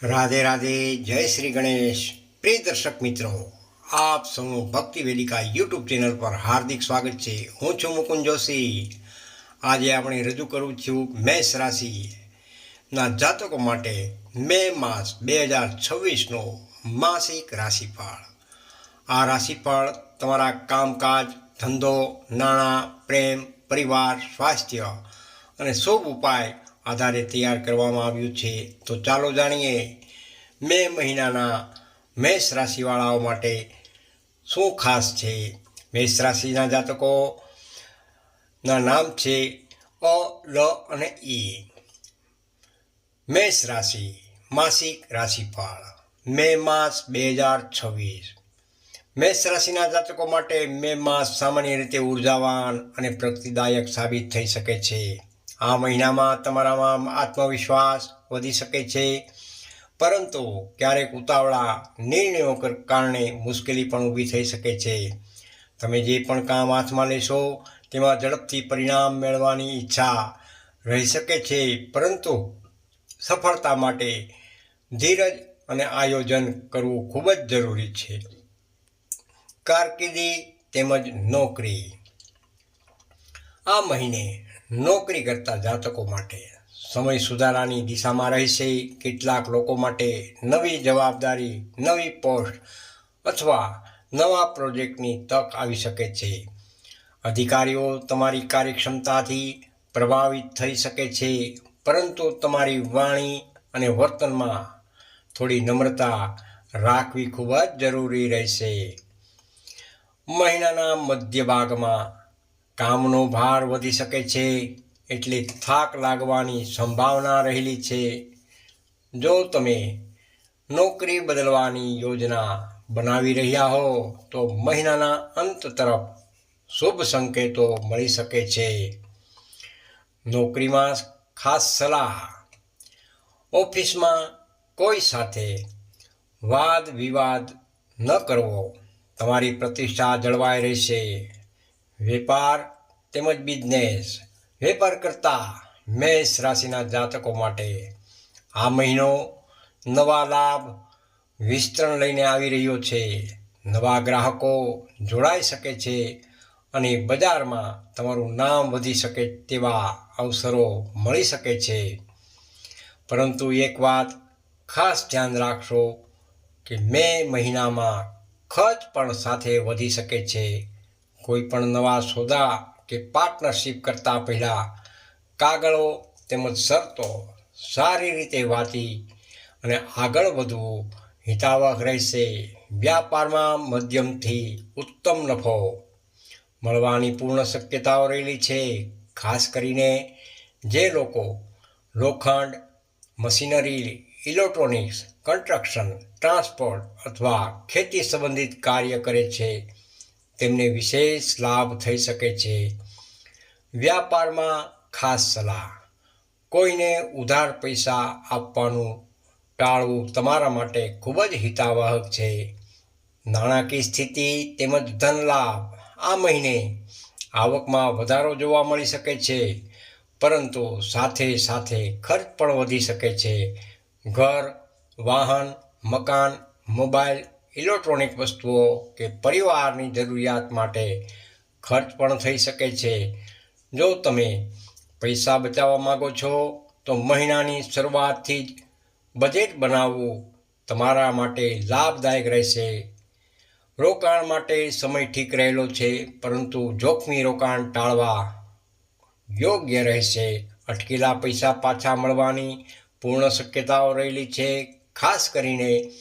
રાધે રાધે, જય શ્રી ગણેશ. પ્રિય દર્શક મિત્રો, આપ સૌનું ભક્તિ વેદિકા યુટ્યુબ ચેનલ પર હાર્દિક સ્વાગત છે. હું છું મુકુંદ જોશી. આજે આપણે રજૂ કરું છું મેષ રાશિના જાતકો માટે મે માસ 2026નો માસિક રાશિફળ. આ રાશિફળ તમારા કામકાજ, ધંધો, નાણાં, પ્રેમ, પરિવાર, સ્વાસ્થ્ય અને શુભ ઉપાય આધારે તૈયાર કરવામાં આવ્યું છે. તો ચાલો જાણીએ મે મહિનાના મેષ રાશિવાળાઓ માટે શું ખાસ છે. મેષ રાશિના જાતકોના નામ છે અ, લ અને ઈ. મેષ રાશિ માસિક રાશિફળ મે માસ 2026. મેષ રાશિના જાતકો માટે મે માસ સામાન્ય રીતે ઉર્જાવાન અને પ્રગતિદાયક સાબિત થઈ શકે છે. આ મહિનામાં તમારામાં આત્મવિશ્વાસ વધી શકે છે, પરંતુ ક્યારેક ઉતાવળા નિર્ણયો કારણે મુશ્કેલી પણ ઊભી થઈ શકે છે. તમે જે પણ કામ હાથમાં લેશો તેમાં ઝડપથી પરિણામ મેળવવાની ઈચ્છા રહી શકે છે, પરંતુ સફળતા માટે ધીરજ અને આયોજન કરવું ખૂબ જ જરૂરી છે. કારકિર્દી તેમજ નોકરી. આ મહિને નોકરી કરતા જાતકો માટે સમય સુધારાની દિશામાં રહેશે. કેટલાક લોકો માટે નવી જવાબદારી, નવી પોસ્ટ અથવા નવા પ્રોજેક્ટની તક આવી શકે છે. અધિકારીઓ તમારી કાર્યક્ષમતાથી પ્રભાવિત થઈ શકે છે, પરંતુ તમારી વાણી અને વર્તનમાં થોડી નમ્રતા રાખવી ખૂબ જ જરૂરી રહેશે. મહિનાના મધ્ય ભાગમાં કામનો ભાર વધી શકે છે, એટલે થાક લાગવાની સંભાવના રહેલી છે. જો તમે નોકરી બદલવાની યોજના બનાવી રહ્યા હો તો મહિનાના અંત તરફ શુભ સંકેતો મળી શકે છે. નોકરીમાં ખાસ સલાહ. ઓફિસમાં કોઈ સાથે વાદ વિવાદ ન કરવો. તમારી પ્રતિષ્ઠા જળવાઈ રહેશે. વેપાર તેમજ બિઝનેસ. વેપાર કરતા મેષ રાશિના જાતકો માટે આ મહિનો નવા લાભ વિસ્તરણ લઈને આવી રહ્યો છે. નવા ગ્રાહકો જોડાઈ શકે છે અને બજારમાં તમારું નામ વધી શકે તેવા અવસરો મળી શકે છે. પરંતુ એક વાત ખાસ ધ્યાન રાખશો કે મે મહિનામાં ખર્ચ પણ સાથે વધી શકે છે. કોઈ પણ નવા સોદા કે પાર્ટનરશિપ કરતા પહેલાં કાગળો તેમજ શરતો સારી રીતે વાંચી અને આગળ વધવું હિતાવહ રહેશે. વ્યાપારમાં મધ્યમથી ઉત્તમ નફો મળવાની પૂર્ણ શક્યતાઓ રહેલી છે. ખાસ કરીને જે લોકો લોખંડ, મશીનરી, ઇલેક્ટ્રોનિક્સ, કન્સ્ટ્રક્શન, ટ્રાન્સપોર્ટ અથવા ખેતી સંબંધિત કાર્ય કરે છે તેમને વિશેષ લાભ થઈ શકે છે. વ્યાપારમાં ખાસ સલાહ. કોઈને ઉધાર પૈસા આપવાનું ટાળવું તમારા માટે ખૂબ જ હિતાવહ છે. નાણાકીય સ્થિતિ તેમજ ધન લાભ. આ મહિને આવકમાં વધારો જોવા મળી શકે છે, પરંતુ સાથે સાથે ખર્ચ પણ વધી શકે છે. ઘર, વાહન, મકાન, મોબાઈલ, ઇલેક્ટ્રોનિક વસ્તુઓ કે પરિવારની જરૂરિયાત માટે ખર્ચ પણ થઈ શકે છે. જો તમે પૈસા બચાવવા માંગો છો તો મહિનાની શરૂઆતથી જ બજેટ બનાવવું તમારા માટે લાભદાયક રહેશે. રોકાણ માટે સમય ઠીક રહેલો છે, પરંતુ જોખમી રોકાણ ટાળવા યોગ્ય રહેશે. અટકેલા પૈસા પાછા મળવાની પૂર્ણ શક્યતાઓ રહેલી છે. ખાસ કરીને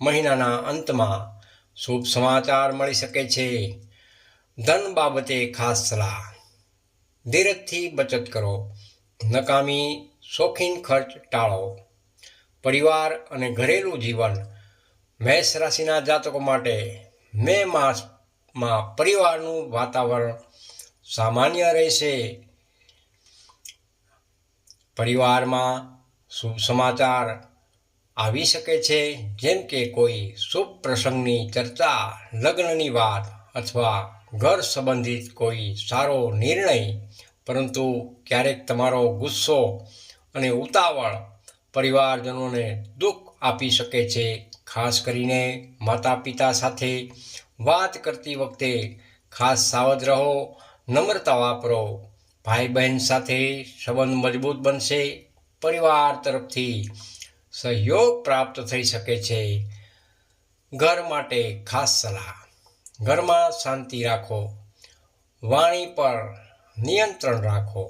મહિનાના અંતમાં શુભ સમાચાર મળી શકે છે. ધન બાબતે ખાસ સલાહ. ધીરજથી બચત કરો. નકામી શોખીન ખર્ચ ટાળો. પરિવાર અને ઘરેલું જીવન. મેષ રાશિના જાતકો માટે મે માસમાં પરિવારનું વાતાવરણ સામાન્ય રહેશે. પરિવારમાં શુભ સમાચાર આવી શકે છે, જેમ કે કોઈ શુભ પ્રસંગની ચર્ચા, લગ્નની વાત અથવા ઘર સંબંધિત કોઈ સારો નિર્ણય. પરંતુ ક્યારેક તમારો ગુસ્સો અને ઉતાવળ પરિવારજનોને દુઃખ આપી શકે છે. ખાસ કરીને માતા પિતા સાથે વાત કરતી વખતે ખાસ સાવધ રહો, નમ્રતા વાપરો. ભાઈ બહેન સાથે સંબંધ મજબૂત બનશે. પરિવાર તરફથી સહયોગ પ્રાપ્ત થઈ શકે છે. ઘર માટે ખાસ સલાહ: ઘરમાં શાંતિ રાખો, વાણી પર નિયંત્રણ રાખો.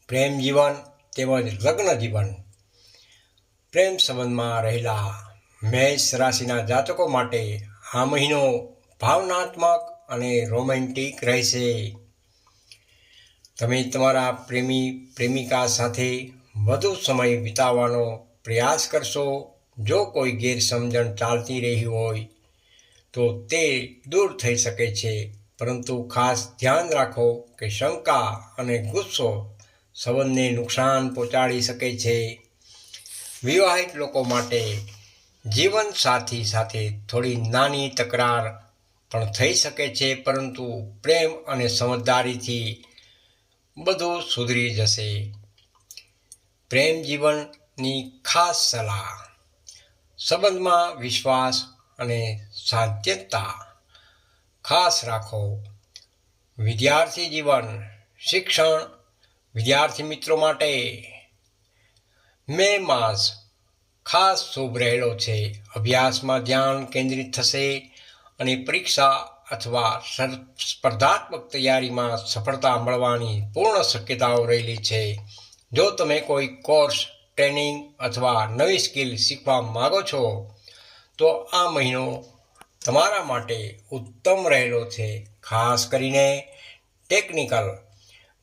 પ્રેમ જીવન તેમજ લગ્ન જીવન. પ્રેમ સંબંધમાં રહેલા મેષ રાશિના જાતકો માટે આ મહિનો ભાવનાત્મક અને રોમેન્ટિક રહેશે. તમે તમારા પ્રેમી પ્રેમિકા સાથે વધુ સમય વિતાવવાનો પ્રયાસ કરશો. જો કોઈ ગેરસમજણ ચાલતી રહી હોય તો તે દૂર થઈ શકે છે, પરંતુ ખાસ ધ્યાન રાખો કે શંકા અને ગુસ્સો સંબંધને નુકસાન પહોંચાડી શકે છે. વિવાહિત લોકો માટે જીવનસાથી સાથે થોડી નાની તકરાર પણ થઈ શકે છે, પરંતુ પ્રેમ અને સમજદારીથી બધું સુધરી જશે. પ્રેમ જીવનની ખાસ સલાહ: સંબંધમાં વિશ્વાસ અને સાધ્યતા ખાસ રાખો. વિદ્યાર્થી જીવન, શિક્ષણ. વિદ્યાર્થી મિત્રો માટે મે માસ ખાસ શુભ રહેલો છે. અભ્યાસમાં ધ્યાન કેન્દ્રિત થશે અને પરીક્ષા અથવા સ્પર્ધાત્મક તૈયારીમાં સફળતા મળવાની પૂર્ણ શક્યતાઓ રહેલી છે. જો તમે કોઈ કોર્સ, ટ્રેનિંગ અથવા નવી સ્કિલ શીખવા માંગો છો તો આ મહિનો તમારા માટે ઉત્તમ રહેલો છે. ખાસ કરીને ટેકનિકલ,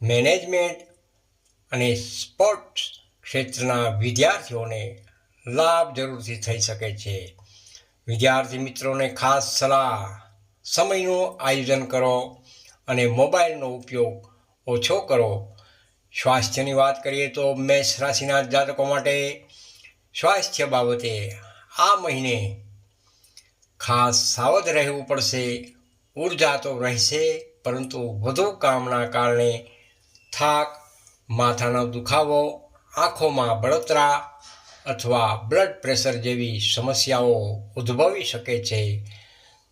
મેનેજમેન્ટ અને સ્પોર્ટ્સ ક્ષેત્રના વિદ્યાર્થીઓને લાભ જરૂરથી થઈ શકે છે. વિદ્યાર્થી મિત્રોને ખાસ સલાહ: સમયનું આયોજન કરો અને મોબાઈલનો ઉપયોગ ઓછો કરો. સ્વાસ્થ્યની વાત કરીએ તો મેષ રાશિના જાતકો માટે સ્વાસ્થ્ય બાબતે આ મહિને ખાસ સાવધ રહેવું પડશે. ઉર્જા તો રહેશે, પરંતુ વધુ કામના કારણે થાક, માથાનો દુખાવો, આંખોમાં બળતરા અથવા બ્લડ પ્રેશર જેવી સમસ્યાઓ ઉદ્ભવી શકે છે.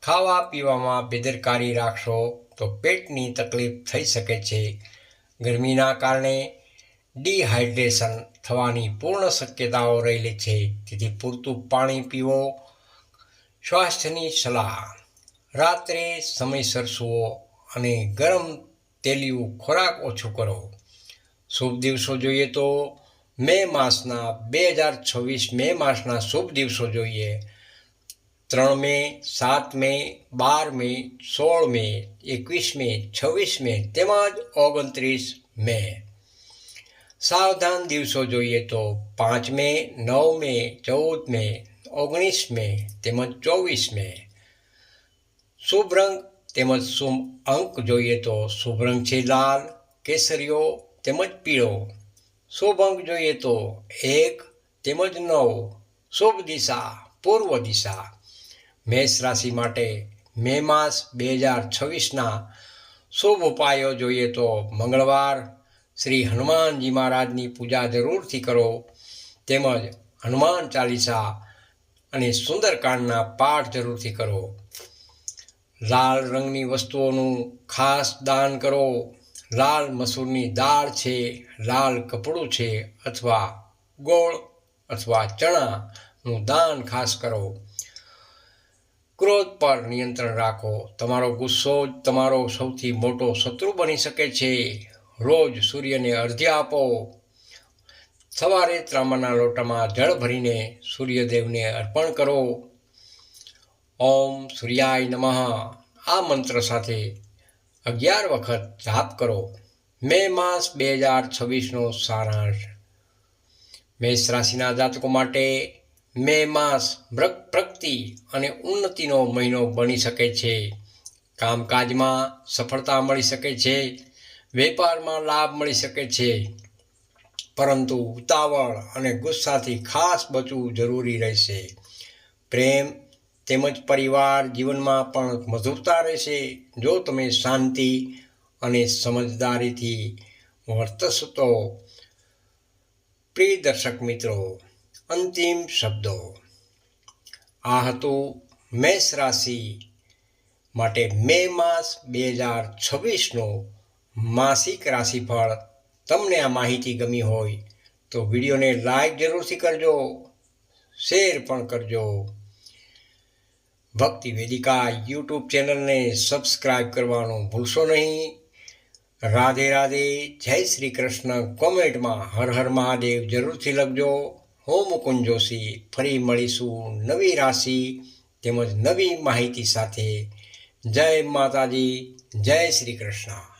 ખાવા પીવામાં બેદરકારી રાખશો તો પેટની તકલીફ થઈ શકે છે. ગરમીના કારણે ડિહાઇડ્રેશન થવાની પૂર્ણ શક્યતાઓ રહેલી છે, તેથી પૂરતું પાણી પીવો. સ્વાસ્થ્યની સલાહ: રાત્રે સમયસર સૂવો અને ગરમ તેલિયું ખોરાક ઓછું કરો. શુભ દિવસો જોઈએ તો 2026 મે માસના શુભ દિવસો જોઈએ: 3 મે, 7 મે, 12 મે, 16 મે, 21 મે, 26 મે તેમજ 29 મે. સાવધાન દિવસો જોઈએ તો 5 મે, 9 મે, 14 મે, 19 મે તેમજ 24 મે. શુભ રંગ તેમજ શુભ અંક જોઈએ તો શુભ રંગ છે લાલ, કેસરીયો તેમજ પીળો. શુભ અંક જોઈએ તો 1 તેમજ 9. શુભ દિશા પૂર્વ દિશા. મેષ રાશિ માટે મે માસ 2026ના શુભ ઉપાયો જોઈએ તો મંગળવાર શ્રી હનુમાનજી મહારાજની પૂજા જરૂરથી કરો, તેમજ હનુમાન ચાલીસા અને સુંદરકાંડના પાઠ જરૂરથી કરો. લાલ રંગની વસ્તુઓનું ખાસ દાન કરો. લાલ મસૂરની દાળ છે, લાલ કપડું છે અથવા ગોળ અથવા ચણાનું દાન ખાસ કરો. ક્રોધ પર નિયંત્રણ રાખો. તમારો ગુસ્સો જ તમારો સૌથી મોટો શત્રુ બની શકે છે. રોજ સૂર્યને અર્ઘ્ય આપો. સવારે તાંબાના લોટામાં જળ ભરીને સૂર્યદેવને અર્પણ કરો. ઓમ સૂર્યાય નમઃ આ મંત્ર સાથે 11 વખત જાપ કરો. મે માસ 2026નો સારાંશ. મેષ રાશિના જાતકો માટે મે માસ પ્રગતિ અને ઉન્નતિનો મહિનો બની શકે છે. કામકાજમાં સફળતા મળી શકે છે. વેપારમાં લાભ મળી શકે છે, પરંતુ ઉતાવળ અને ગુસ્સાથી ખાસ બચવું જરૂરી રહેશે. પ્રેમ તેમજ પરિવાર જીવનમાં પણ મધુરતા રહેશે. જો તમે શાંતિ અને સમજદારીથી વર્તશો તો પ્રિય દર્શક મિત્રો, અંતિમ શબ્દો. આ હતું મેષ રાશિ માટે મે માસ 2026નું માસિક રાશિફળ. તમને આ માહિતી ગમી હોય તો વિડીયોને લાઈક જરૂરથી કરજો, શેર પણ કરજો. ભક્તિ વેદિકા યુટ્યુબ ચેનલને સબસ્ક્રાઈબ કરવાનું ભૂલશો નહીં. રાધે રાધે, જય શ્રી કૃષ્ણ. કોમેન્ટમાં હર હર મહાદેવ જરૂરથી લખજો. હું મુકુંદ જોશી. ફરી મળીશું નવી રાશિ તેમજ નવી માહિતી સાથે. જય માતાજી, જય શ્રી કૃષ્ણ.